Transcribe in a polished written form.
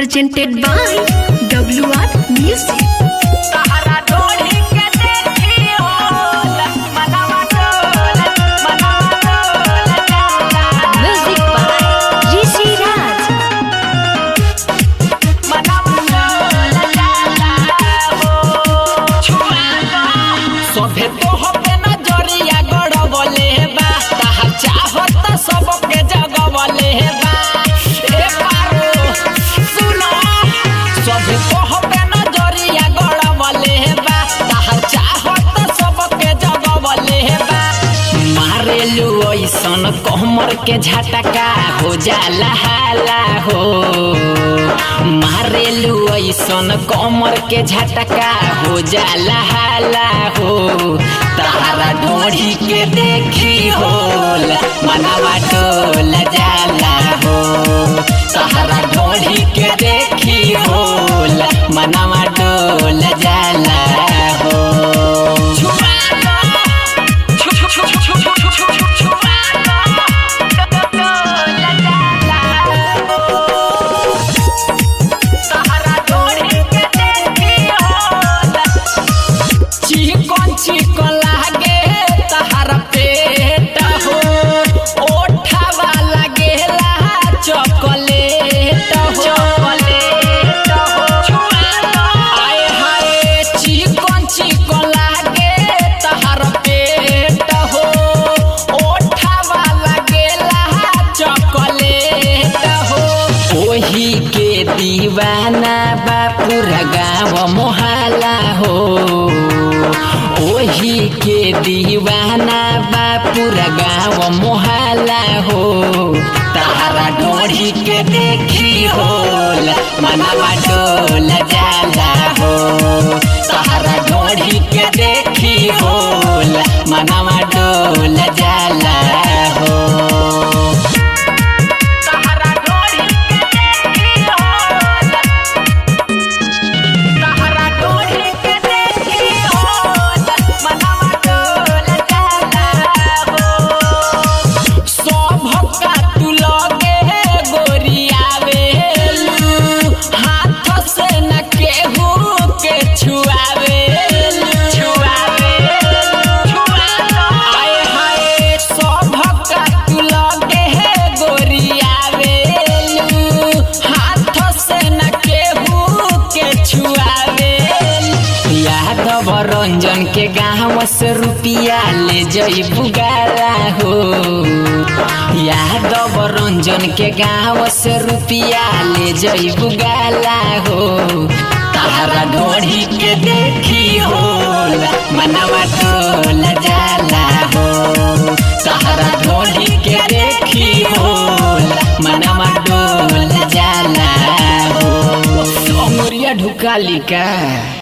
presented by WR Music. Music by Rishi Raj. सभे तो होते नजरिया गड़बले बा ताहा चाहत सबके जगवले बा ए पारो सुनो सभे तो होते नजरिया गड़बले बा ताहा चाहत सबके जगवले बा मारेलू ऐसन कमर के झटका हो जाला हाला हो मारेलू ऐसन कमर के झटका हो जाला हाला हो तारा ढोढ़ी के देखी होल मनवा डोल जाला हो तारा ढोढ़ी के देखी होल मनवा डोल जाला हो चिकन लागे तहारा पेट हो ओठावा लागेला चॉकलेट हो आए हाय चिकन लागे तहारा पेट हो ओठावा लागेला चॉकलेट हो ओही के दीवाना बा पूरा गाँव मोहल्ला हो ओही के दीवाना बा पूरा गाँव मोहल्ला हो तारा ढोढ़ी के देखी होल मनवा डोल जाला हो तारा ढोढ़ी के देखी होल मनवा डोल जाला हो रंजन के गाँव से रुपिया ले जइबू गाला हो यादव रंजन के गाँव से रुपिया ले जइबू गाला हो तारा ढोढ़ी के देखी होल मनवा डोल जाला हो तारा ढोढ़ी के देखी होल मनवा डोल जाला हो अमरिया ढुकाली का।